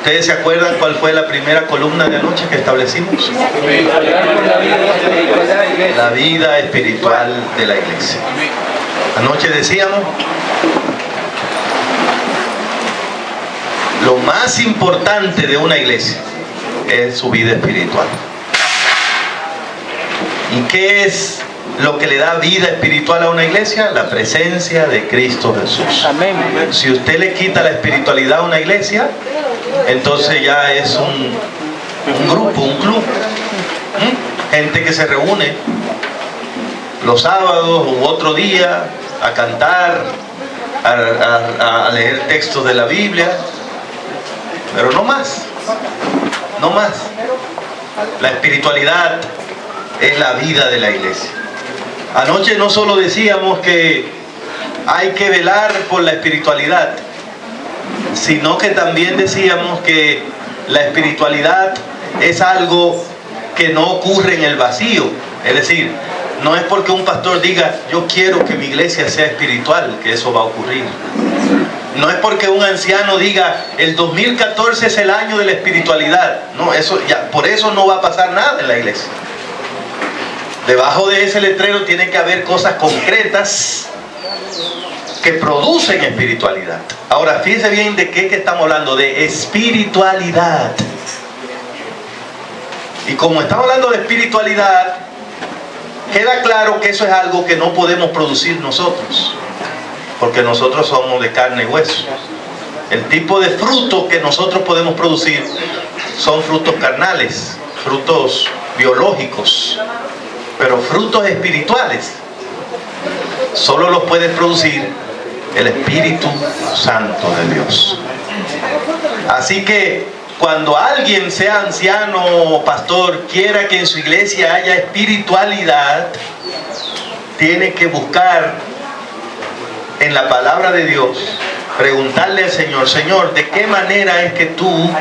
¿Ustedes se acuerdan cuál fue la primera columna de anoche que establecimos? La vida espiritual de la iglesia. Anoche decíamos, lo más importante de una iglesia es su vida espiritual. ¿Y qué es lo que le da vida espiritual a una iglesia? La presencia de Cristo Jesús. Amén. Si usted le quita la espiritualidad a una iglesia, entonces ya es un grupo, un club. Gente que se reúne los sábados u otro día a cantar, a leer textos de la Biblia, pero no más, no más. La espiritualidad es la vida de la iglesia. Anoche no solo decíamos que hay que velar por la espiritualidad, sino que también decíamos que la espiritualidad es algo que no ocurre en el vacío. Es decir, no es porque un pastor diga yo quiero que mi iglesia sea espiritual que eso va a ocurrir. No es porque un anciano diga el 2014 es el año de la espiritualidad. No, eso ya, por eso no va a pasar nada en la iglesia. Debajo de ese letrero tiene que haber cosas concretas que producen espiritualidad. Ahora, fíjense bien de qué estamos hablando, de espiritualidad. Y como estamos hablando de espiritualidad, queda claro que eso es algo que no podemos producir nosotros, porque nosotros somos de carne y hueso. El tipo de fruto que nosotros podemos producir son frutos carnales, frutos biológicos, pero frutos espirituales solo los puede producir el Espíritu Santo de Dios. Así que cuando alguien, sea anciano o pastor, quiera que en su iglesia haya espiritualidad, tiene que buscar en la palabra de Dios, preguntarle al Señor, Señor, ¿de qué manera es que tú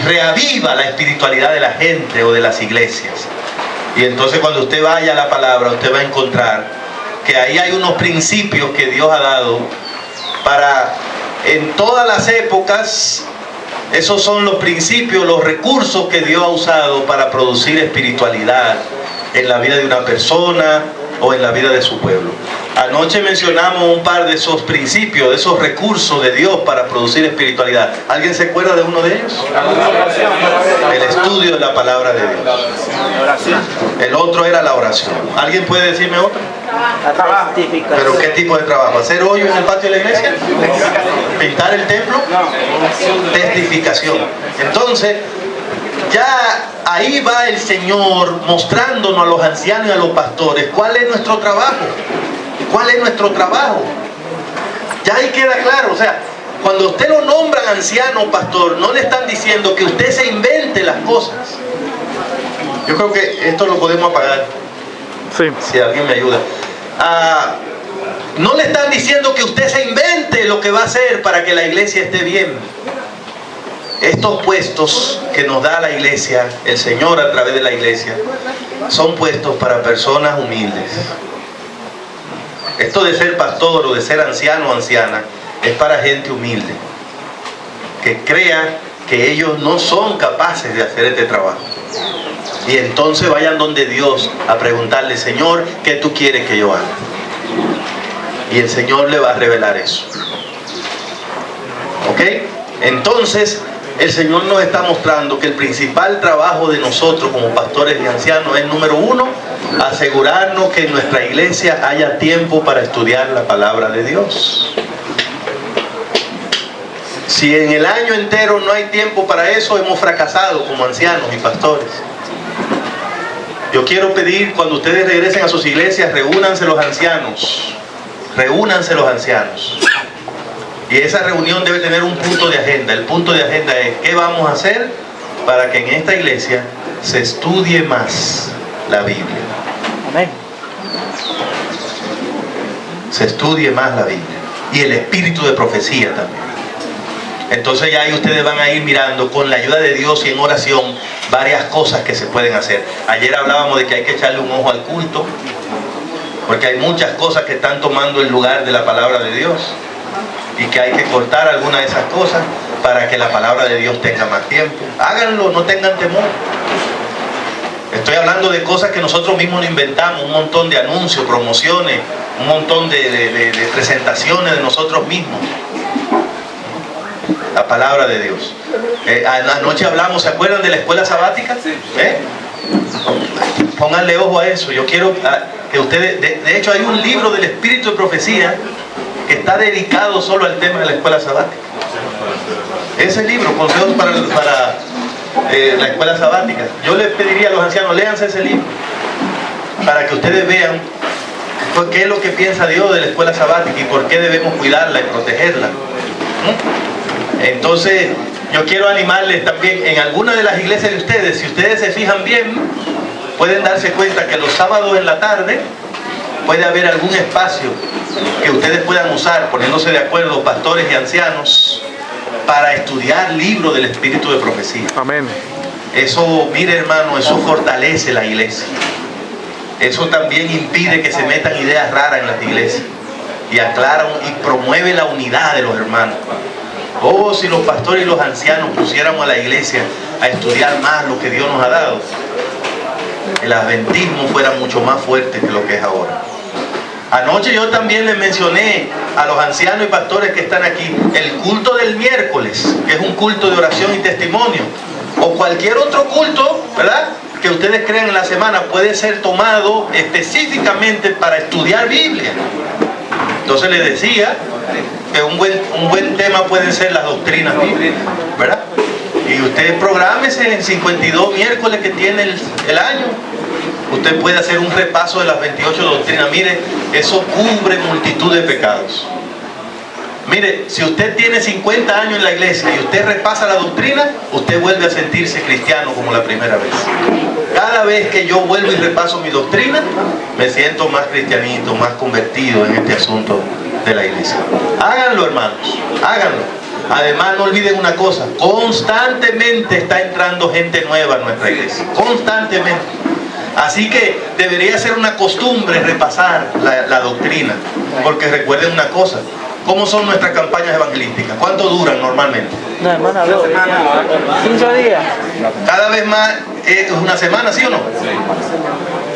reaviva la espiritualidad de la gente o de las iglesias? Y entonces cuando usted vaya a la palabra, usted va a encontrar que ahí hay unos principios que Dios ha dado para, en todas las épocas, esos son los principios, los recursos que Dios ha usado para producir espiritualidad en la vida de una persona o en la vida de su pueblo. Anoche mencionamos un par de esos principios, de esos recursos de Dios para producir espiritualidad. ¿Alguien se acuerda de uno de ellos? El estudio de la palabra de Dios. El otro era la oración. ¿Alguien puede decirme otro? ¿Pero qué tipo de trabajo? ¿Hacer hoyo en el patio de la iglesia? ¿Pintar el templo? Testificación. Entonces, ya ahí va el Señor mostrándonos a los ancianos y a los pastores cuál es nuestro trabajo. ¿Cuál es nuestro trabajo? Ya ahí queda claro. O sea, cuando usted lo nombran anciano o pastor, no le están diciendo que usted se invente las cosas. Yo creo que esto lo podemos apagar. Sí. Si alguien me ayuda. No le están diciendo que usted se invente lo que va a hacer para que la iglesia esté bien. Estos puestos que nos da la iglesia, el Señor a través de la iglesia, son puestos para personas humildes. Esto de ser pastor o de ser anciano o anciana es para gente humilde, que crea que ellos no son capaces de hacer este trabajo. Y entonces vayan donde Dios a preguntarle, Señor, ¿qué tú quieres que yo haga? Y el Señor le va a revelar eso. ¿Ok? Entonces, el Señor nos está mostrando que el principal trabajo de nosotros como pastores y ancianos es, número uno, asegurarnos que en nuestra iglesia haya tiempo para estudiar la palabra de Dios. Si en el año entero no hay tiempo para eso, hemos fracasado como ancianos y pastores. Yo quiero pedir, cuando ustedes regresen a sus iglesias, reúnanse los ancianos. Reúnanse los ancianos. Y esa reunión debe tener un punto de agenda. El punto de agenda es, ¿qué vamos a hacer para que en esta iglesia se estudie más la Biblia? Amén. Se estudie más la Biblia. Y el espíritu de profecía también. Entonces ya ahí ustedes van a ir mirando con la ayuda de Dios y en oración varias cosas que se pueden hacer. Ayer hablábamos de que hay que echarle un ojo al culto, porque hay muchas cosas que están tomando el lugar de la palabra de Dios y que hay que cortar algunas de esas cosas. para que la palabra de Dios tenga más tiempo. Háganlo, no tengan temor. Estoy hablando de cosas que nosotros mismos inventamos, un montón de anuncios, promociones, un montón de presentaciones de nosotros mismos. La palabra de Dios. Anoche hablamos, ¿se acuerdan de la escuela sabática? Pónganle ojo a eso. Yo quiero que ustedes, de hecho hay un libro del Espíritu de Profecía que está dedicado solo al tema de la escuela sabática. Ese libro, Consejos para la escuela sabática. Yo les pediría a los ancianos, léanse ese libro para que ustedes vean qué es lo que piensa Dios de la escuela sabática y por qué debemos cuidarla y protegerla. Entonces yo quiero animarles también, en alguna de las iglesias de ustedes, si ustedes se fijan bien, pueden darse cuenta que los sábados en la tarde puede haber algún espacio que ustedes puedan usar, poniéndose de acuerdo pastores y ancianos, para estudiar libros del Espíritu de Profecía. Amén. Eso, mire hermano, eso fortalece la iglesia. Eso también impide que se metan ideas raras en las iglesias y aclara y promueve la unidad de los hermanos. Oh, si los pastores y los ancianos pusiéramos a la iglesia a estudiar más lo que Dios nos ha dado, el adventismo fuera mucho más fuerte que lo que es ahora. Anoche yo también les mencioné a los ancianos y pastores que están aquí el culto del miércoles, que es un culto de oración y testimonio, o cualquier otro culto, ¿verdad?, que ustedes crean en la semana, puede ser tomado específicamente para estudiar Biblia. Entonces les decía que un buen tema pueden ser las doctrinas bíblicas, ¿verdad? Y usted prográmese en 52 miércoles que tiene el año. Usted puede hacer un repaso de las 28 doctrinas. Mire, eso cubre multitud de pecados. Mire, si usted tiene 50 años en la iglesia y usted repasa la doctrina, usted vuelve a sentirse cristiano como la primera vez. Cada vez que yo vuelvo y repaso mi doctrina, me siento más cristianito, más convertido en este asunto de la iglesia. Háganlo, hermanos, háganlo. Además, no olviden una cosa, constantemente está entrando gente nueva a nuestra iglesia, constantemente. Así que debería ser una costumbre repasar la doctrina, porque recuerden una cosa, ¿cómo son nuestras campañas evangelísticas? ¿Cuánto duran normalmente? Una semana, 15 días. Cada vez más, ¿es una semana, sí o no?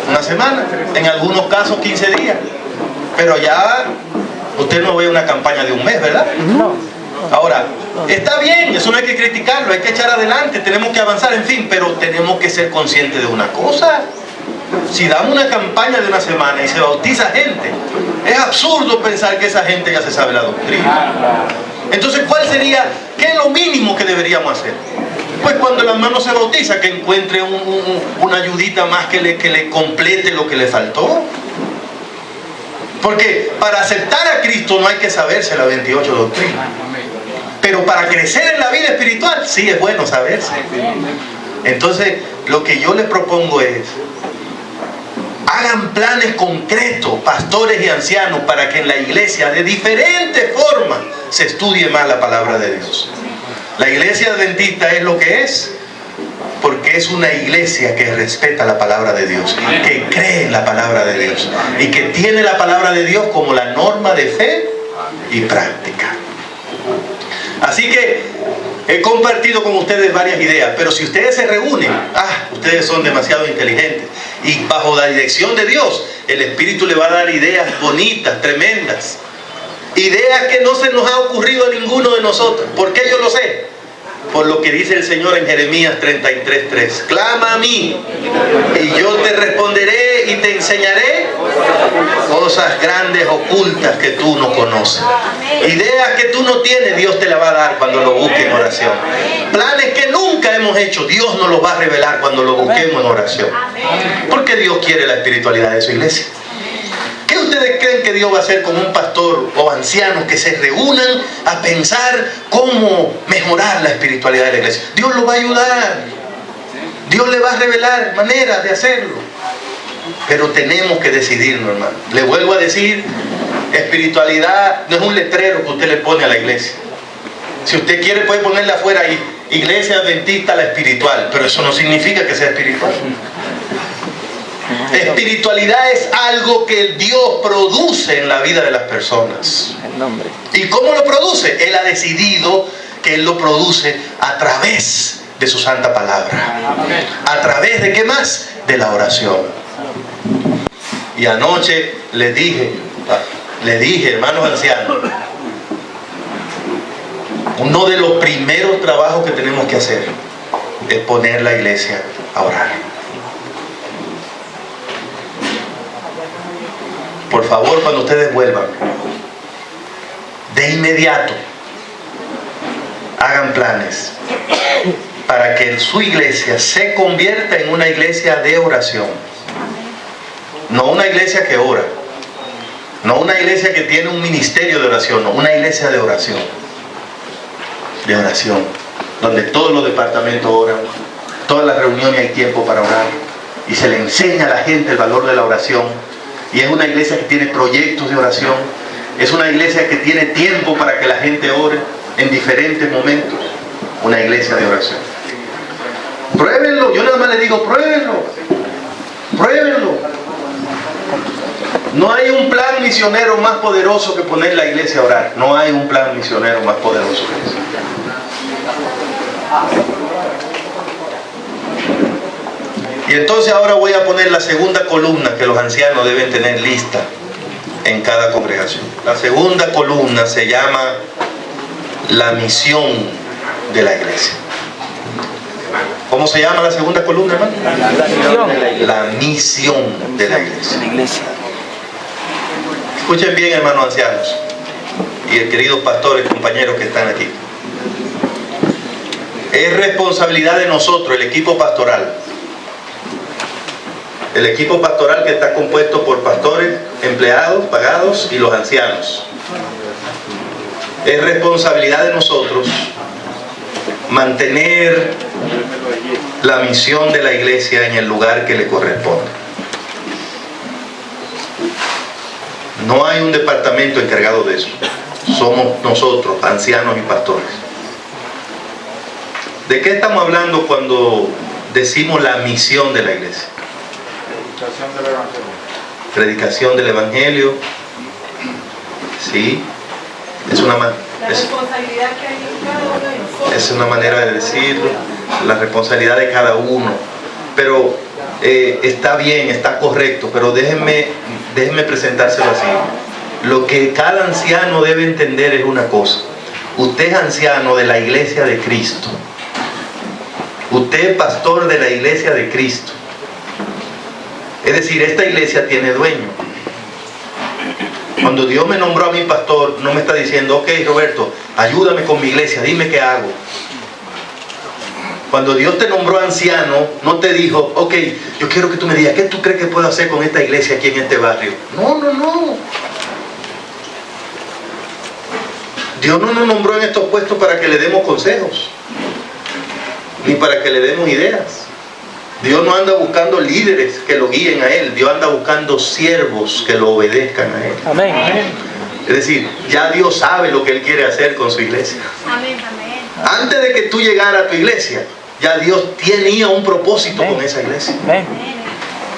Una semana, en algunos casos 15 días, pero ya usted no ve una campaña de un mes, ¿verdad? No. Ahora, está bien, eso no hay que criticarlo, hay que echar adelante, tenemos que avanzar, en fin, pero tenemos que ser conscientes de una cosa. Si damos una campaña de una semana y se bautiza gente, es absurdo pensar que esa gente ya se sabe la doctrina. Entonces, ¿cuál sería, qué es lo mínimo que deberíamos hacer? Pues cuando el hermano se bautiza, que encuentre una ayudita más que le complete lo que le faltó. Porque para aceptar a Cristo no hay que saberse las 28 doctrinas. Pero para crecer en la vida espiritual, sí es bueno saberse. Entonces, lo que yo les propongo es, hagan planes concretos, pastores y ancianos, para que en la iglesia de diferentes formas se estudie más la palabra de Dios. La iglesia adventista es lo que es porque es una iglesia que respeta la palabra de Dios, que cree en la palabra de Dios y que tiene la palabra de Dios como la norma de fe y práctica. Así que he compartido con ustedes varias ideas, pero si ustedes se reúnen, ustedes son demasiado inteligentes y bajo la dirección de Dios, el Espíritu le va a dar ideas bonitas, tremendas, ideas que no se nos ha ocurrido a ninguno de nosotros. ¿Por qué yo lo sé? Por lo que dice el Señor en Jeremías 33:3. Clama a mí y yo te responderé y te enseñaré cosas grandes ocultas que tú no conoces. Ideas que tú no tienes, Dios te las va a dar cuando lo busques en oración. Planes que nunca hemos hecho, Dios nos los va a revelar cuando lo busquemos en oración. Porque Dios quiere la espiritualidad de su iglesia. ¿Qué ustedes creen que Dios va a hacer con un pastor o ancianos que se reúnan a pensar cómo mejorar la espiritualidad de la iglesia? Dios lo va a ayudar. Dios le va a revelar maneras de hacerlo. Pero tenemos que decidirnos, hermano. Le vuelvo a decir, espiritualidad no es un letrero que usted le pone a la iglesia. Si usted quiere puede ponerle afuera ahí, Iglesia Adventista la espiritual, pero eso no significa que sea espiritual. Espiritualidad es algo que Dios produce en la vida de las personas. ¿Y cómo lo produce? Él ha decidido que Él lo produce a través de su santa palabra. ¿A través de qué más? De la oración. Y anoche les dije, hermanos ancianos, uno de los primeros trabajos que tenemos que hacer es poner la iglesia a orar. Por favor, cuando ustedes vuelvan, de inmediato hagan planes para que su iglesia se convierta en una iglesia de oración. No una iglesia que ora, no una iglesia que tiene un ministerio de oración, no, una iglesia de oración. De oración, donde todos los departamentos oran, todas las reuniones hay tiempo para orar, y se le enseña a la gente el valor de la oración. Y es una iglesia que tiene proyectos de oración, es una iglesia que tiene tiempo para que la gente ore en diferentes momentos. Una iglesia de oración. Pruébenlo, yo nada más les digo, pruébenlo. No hay un plan misionero más poderoso que poner la iglesia a orar. No hay un plan misionero más poderoso que eso. Y entonces ahora voy a poner la segunda columna que los ancianos deben tener lista en cada congregación. La segunda columna se llama la misión de la iglesia. ¿Cómo se llama la segunda columna, hermano? La misión de la iglesia. Escuchen bien, hermanos ancianos y queridos pastores, compañeros que están aquí. Es responsabilidad de nosotros, el equipo pastoral. El equipo pastoral que está compuesto por pastores, empleados, pagados y los ancianos. Es responsabilidad de nosotros mantener la misión de la iglesia en el lugar que le corresponde. No hay un departamento encargado de eso. Somos nosotros, ancianos y pastores. ¿De qué estamos hablando cuando decimos la misión de la iglesia? Predicación del Evangelio. Sí. Es una responsabilidad que hay en cada uno de nosotros. Es una manera de decirlo. La responsabilidad de cada uno. Pero está bien, está correcto. Pero déjenme presentárselo así. Lo que cada anciano debe entender es una cosa. Usted es anciano de la iglesia de Cristo. Usted es pastor de la iglesia de Cristo. Es decir, esta iglesia tiene dueño. Cuando Dios me nombró a mi pastor, no me está diciendo, ok, Roberto, ayúdame con mi iglesia, dime qué hago. Cuando Dios te nombró anciano, no te dijo, ok, yo quiero que tú me digas, ¿qué tú crees que puedo hacer con esta iglesia aquí en este barrio? No. Dios no nos nombró en estos puestos para que le demos consejos, ni para que le demos ideas. Dios no anda buscando líderes que lo guíen a Él. Dios anda buscando siervos que lo obedezcan a Él. Amén. Es decir, ya Dios sabe lo que Él quiere hacer con su iglesia. Amén. Antes de que tú llegaras a tu iglesia, ya Dios tenía un propósito con esa iglesia.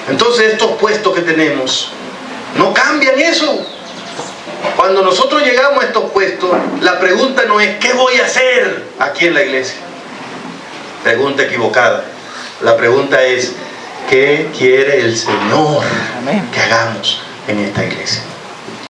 Entonces estos puestos que tenemos no cambian eso. Cuando nosotros llegamos a estos puestos, la pregunta no es ¿qué voy a hacer aquí en la iglesia? Pregunta equivocada. La pregunta es ¿qué quiere el Señor que hagamos en esta iglesia?